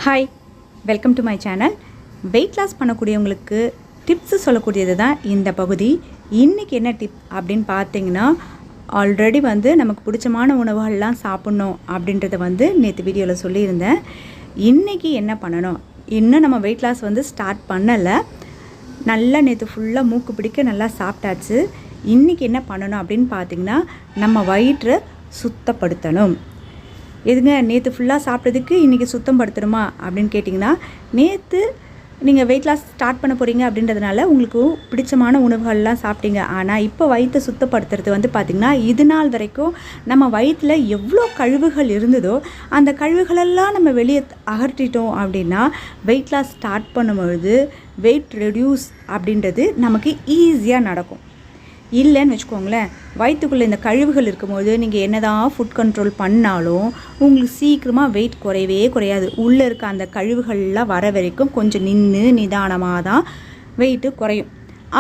Hi, welcome to my channel. Weight loss பண்ணக்கூடியவங்களுக்கு tips சொல்லக்கூடியது தான் இந்த பகுதி. இன்றைக்கி என்ன டிப் அப்படின்னு பார்த்தீங்கன்னா, ஆல்ரெடி நமக்கு பிடிச்சமான உணவுகள்லாம் சாப்பிட்ணும் அப்படின்றத நேற்று வீடியோவில் சொல்லியிருந்தேன். இன்றைக்கி என்ன பண்ணணும், இன்னும் நம்ம வெயிட் லாஸ் ஸ்டார்ட் பண்ணலை. நல்லா நேற்று ஃபுல்லாக மூக்கு பிடிக்க நல்லா சாப்பிட்டாச்சு. இன்றைக்கி என்ன பண்ணணும் அப்படின்னு பார்த்திங்கன்னா, நம்ம வயிற்றை சுத்தப்படுத்தணும். எதுங்க நேற்று ஃபுல்லாக சாப்பிட்டதுக்கு இன்றைக்கி சுத்தம் படுத்தணுமா அப்படின்னு கேட்டிங்கன்னா, நேற்று நீங்கள் வெயிட் லாஸ் ஸ்டார்ட் பண்ண போகிறீங்க அப்படின்றதுனால உங்களுக்கு பிடிச்சமான உணவுகள்லாம் சாப்பிட்டீங்க. ஆனால் இப்போ வயிற்றை சுத்தப்படுத்துறது பார்த்திங்கன்னா, இது நாள் வரைக்கும் நம்ம வயிற்றில் எவ்வளோ கழிவுகள் இருந்ததோ அந்த கழிவுகளெல்லாம் நம்ம வெளியே அகற்றிட்டோம் அப்படின்னா வெயிட் லாஸ் ஸ்டார்ட் பண்ணும்பொழுது வெயிட் ரெடியூஸ் அப்படின்றது நமக்கு ஈஸியாக நடக்கும். இல்லைன்னு வச்சுக்கோங்களேன், வயிற்றுக்குள்ளே இந்த கழிவுகள் இருக்கும்போது நீங்கள் என்ன தான் ஃபுட் கண்ட்ரோல் பண்ணாலும் உங்களுக்கு சீக்கிரமாக வெயிட் குறையவே குறையாது. உள்ளே இருக்க அந்த கழிவுகள்லாம் வர வரைக்கும் கொஞ்சம் நிதானமாக தான் வெயிட்டு குறையும்.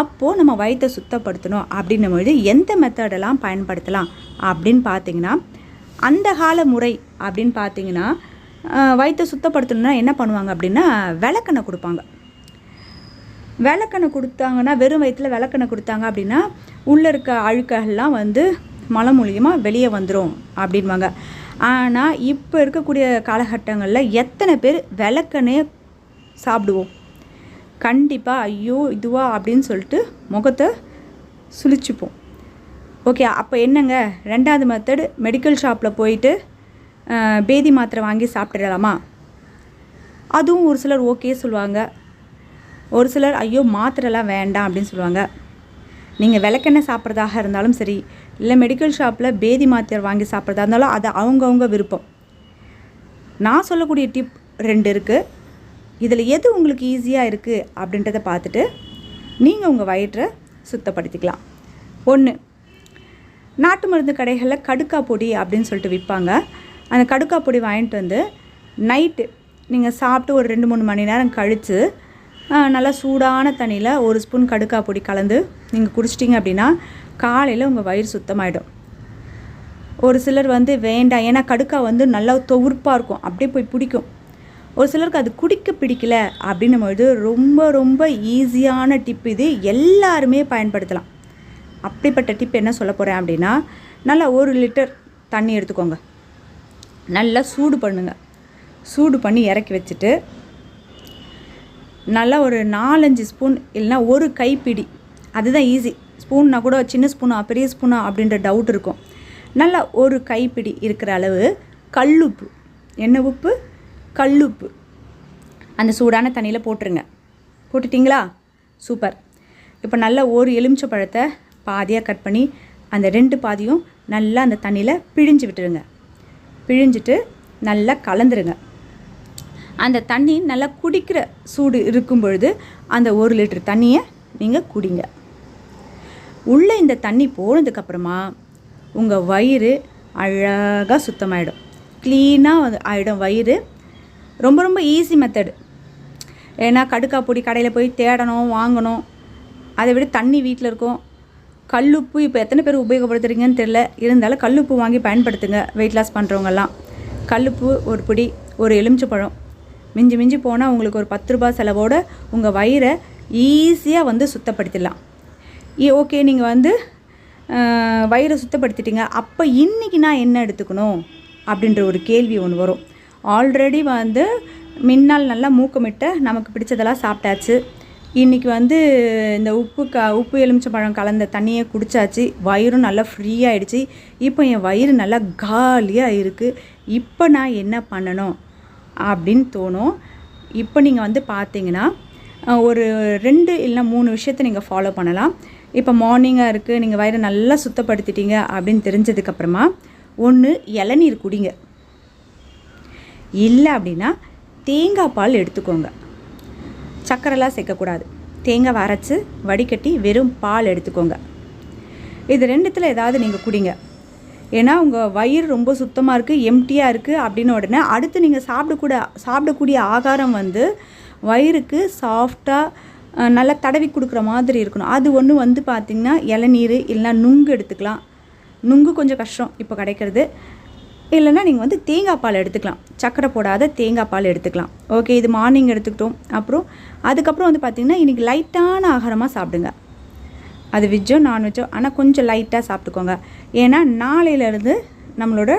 அப்போது நம்ம வயிற்றை சுத்தப்படுத்தணும் அப்படின்னும்பொழுது எந்த மெத்தடெல்லாம் பயன்படுத்தலாம் அப்படின்னு பார்த்திங்கன்னா, அந்த கால முறை அப்படின்னு பார்த்திங்கன்னா, வயிற்றை சுத்தப்படுத்தணுன்னா என்ன பண்ணுவாங்க அப்படின்னா, விளக்கெண்ணெய் கொடுப்பாங்க. விளக்கெண்ணெய் கொடுத்தாங்கன்னா, வெறும் வயிற்றில் விளக்கெண்ணெய் கொடுத்தாங்க அப்படின்னா உள்ளே இருக்க அழுக்கெல்லாம் மலம் மூலியமாக வெளியே வந்துடும் அப்படின்வாங்க. ஆனால் இப்போ இருக்கக்கூடிய காலகட்டங்களில் எத்தனை பேர் விளக்கெண்ணெயை சாப்பிடுவோம்? கண்டிப்பாக ஐயோ இதுவா அப்படின்னு சொல்லிட்டு முகத்தை சுழிச்சுப்போம். ஓகே, அப்போ என்னங்க, ரெண்டாவது மெத்தடு மெடிக்கல் ஷாப்பில் போயிட்டு பேதி மாத்திரை வாங்கி சாப்பிட்டுடலாமா? அதுவும் ஒரு சிலர் ஓகே சொல்லுவாங்க. ஒரு சிலர் ஐயோ மாத்திரைலாம் வேண்டாம் அப்படின்னு சொல்லுவாங்க. நீங்கள் விளக்கெண்ணெய் சாப்பிட்றதாக இருந்தாலும் சரி, இல்லை மெடிக்கல் ஷாப்பில் பேதி மாத்திரை வாங்கி சாப்பிட்றதா இருந்தாலும் அது அவங்கவுங்க விருப்பம். நான் சொல்லக்கூடிய டிப் 2 இருக்குது. இதில் எது உங்களுக்கு ஈஸியாக இருக்குது அப்படின்றத பார்த்துட்டு நீங்கள் உங்கள் வயிற்றை சுத்தப்படுத்திக்கலாம். 1, நாட்டு மருந்து கடைகளில் கடுக்கா பொடி அப்படின்னு சொல்லிட்டு விற்பாங்க. அந்த கடுக்கா பொடி வாங்கிட்டு நைட்டு நீங்கள் சாப்பிட்டு ஒரு 2-3 மணி நேரம் கழித்து நல்லா சூடான தண்ணியில் 1 ஸ்பூன் கடுக்கா பொடி கலந்து நீங்கள் குடிச்சிட்டிங்க அப்படின்னா காலையில் உங்கள் வயிறு சுத்தமாயிடும். ஒரு சிலர் வேண்டாம், ஏன்னா கடுக்கா நல்லா தொகுப்பாக இருக்கும், அப்படியே போய் பிடிக்கும். ஒரு சிலருக்கு அது குடிக்க பிடிக்கல அப்படின்னும்பொழுது ரொம்ப ரொம்ப ஈஸியான டிப் இது, எல்லாருமே பயன்படுத்தலாம். அப்படிப்பட்ட டிப் என்ன சொல்ல போகிறேன் அப்படின்னா, நல்லா 1 லிட்டர் தண்ணி எடுத்துக்கோங்க. நல்லா சூடு பண்ணுங்கள். சூடு பண்ணி இறக்கி வச்சுட்டு நல்லா ஒரு 4-5 ஸ்பூன் இல்லைனா 1 கைப்பிடி, அதுதான் ஈஸி. ஸ்பூன்னா கூட சின்ன ஸ்பூனா பெரிய ஸ்பூனா அப்படின்ற டவுட் இருக்கும். நல்லா 1 கைப்பிடி இருக்கிற அளவு கல்லுப்பு, என்ன உப்பு? கல்லுப்பு அந்த சூடான தண்ணியில் போட்டுருங்க. போட்டுட்டிங்களா? சூப்பர். இப்போ நல்லா 1 எலுமிச்சை பழத்தை பாதியாக கட் பண்ணி அந்த 2 பாதியும் நல்லா அந்த தண்ணியில் பிழிஞ்சு விட்டுருங்க. பிழிஞ்சிட்டு நல்லா கலந்துருங்க. அந்த தண்ணி நல்லா குடிக்கிற சூடு இருக்கும் பொழுது அந்த 1 லிட்டர் தண்ணியை நீங்கள் குடிங்க. உள்ளே இந்த தண்ணி போனதுக்கப்புறமா உங்கள் வயிறு அழகாக சுத்தமாயிடும், க்ளீனாக ஆகிடும் வயிறு. ரொம்ப ரொம்ப ஈஸி மெத்தடு. ஏன்னா கடுக்கா பொடி கடையில் போய் தேடணும், வாங்கணும். அதை விட தண்ணி வீட்டில் இருக்கும். கல்லுப்பு இப்போ எத்தனை பேர் உபயோகப்படுத்துறீங்கன்னு தெரில, இருந்தாலும் கல்லுப்பு வாங்கி பயன்படுத்துங்க வெயிட் லாஸ் பண்ணுறவங்கெல்லாம். கல்லுப்பு 1 பிடி, 1 எலுமிச்சை பழம், மிஞ்சி போனால் உங்களுக்கு ஒரு 10 ரூபா செலவோடு உங்கள் வயிறை ஈஸியாக சுத்தப்படுத்திடலாம். ஓகே, நீங்கள் வயிறை சுத்தப்படுத்திட்டீங்க. அப்போ இன்றைக்கி நான் என்ன எடுத்துக்கணும் அப்படின்ற ஒரு கேள்வி ஒன்று வரும். ஆல்ரெடி முன்னால் நல்லா மூக்கமிட்ட நமக்கு பிடிச்சதெல்லாம் சாப்பிட்டாச்சு. இன்றைக்கி இந்த உப்பு எலுமிச்சம்பழம் கலந்த தண்ணியை குடித்தாச்சு. வயிறும் நல்லா ஃப்ரீயாகிடுச்சு. இப்போ என் வயிறு நல்லா காலியாக இருக்குது. இப்போ நான் என்ன பண்ணணும் அப்படின்னு தோணும். இப்போ நீங்கள் பார்த்தீங்கன்னா ஒரு 2 இல்லைனா 3 விஷயத்தை நீங்கள் ஃபாலோ பண்ணலாம். இப்போ மார்னிங்காக இருக்குது, நீங்கள் வயிறை நல்லா சுத்தப்படுத்திட்டீங்க அப்படின்னு தெரிஞ்சதுக்கப்புறமா 1 இளநீர் குடிங்க. இல்லை அப்படின்னா தேங்காய் பால் எடுத்துக்கோங்க. சர்க்கரைலாம் சேர்க்கக்கூடாது. தேங்காய் அரைச்சி வடிகட்டி வெறும் பால் எடுத்துக்கோங்க. இது 2த்தில் ஏதாவது நீங்கள் குடிங்க. ஏன்னா உங்கள் வயிறு ரொம்ப சுத்தமாக இருக்குது, எம்டியாக இருக்குது அப்படின்னு உடனே அடுத்து நீங்கள் சாப்பிடக்கூடிய ஆகாரம் வயிறுக்கு சாஃப்டாக நல்லா தடவி கொடுக்குற மாதிரி இருக்கணும். அது ஒன்று பார்த்திங்கன்னா இளநீர் இல்லைனா நுங்கு எடுத்துக்கலாம். நுங்கு கொஞ்சம் கஷ்டம் இப்போ கிடைக்கிறது. இல்லைன்னா நீங்கள் வந்து தேங்காய் பால் எடுத்துக்கலாம், சக்கரை போடாத தேங்காய் பால் எடுத்துக்கலாம். ஓகே, இது மார்னிங் எடுத்துக்கிட்டோம். அப்புறம் அதுக்கப்புறம் வந்து பார்த்திங்கன்னா இன்றைக்கி லைட்டான ஆகாரமாக சாப்பிடுங்க. அது வெஜ்ஜோ நான்வெஜ்ஜோ, ஆனால் கொஞ்சம் லைட்டாக சாப்பிட்டுக்கோங்க. ஏன்னா நாளையிலேருந்து நம்மளோட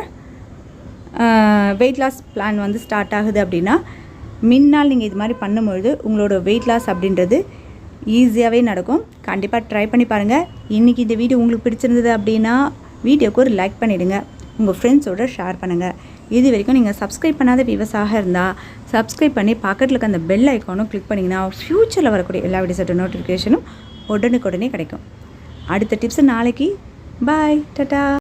வெயிட் லாஸ் பிளான் வந்து ஸ்டார்ட் ஆகுது அப்படின்னா முன்னால் நீங்கள் இது மாதிரி பண்ணும்பொழுது உங்களோட வெயிட் லாஸ் அப்படின்றது ஈஸியாகவே நடக்கும். கண்டிப்பாக ட்ரை பண்ணி பாருங்கள். இன்றைக்கி இந்த வீடியோ உங்களுக்கு பிடிச்சிருந்தது அப்படின்னா வீடியோக்கு ஒரு லைக் பண்ணிவிடுங்க, உங்கள் ஃப்ரெண்ட்ஸோடு ஷேர் பண்ணுங்கள். இது வரைக்கும் நீங்கள் சப்ஸ்கிரைப் பண்ணாத வியூவர்ஸாக இருந்தால் சப்ஸ்கிரைப் பண்ணி பக்கத்தில் இருக்க அந்த பெல் ஐக்கானும் கிளிக் பண்ணிங்கன்னா ஃப்யூச்சரில் வரக்கூடிய எல்லா வீடியோஸோட நோட்டிஃபிகேஷனும் உடனுக்குடனே கிடைக்கும். அடுத்த டிப்ஸு நாளைக்கு. பாய், டாடா.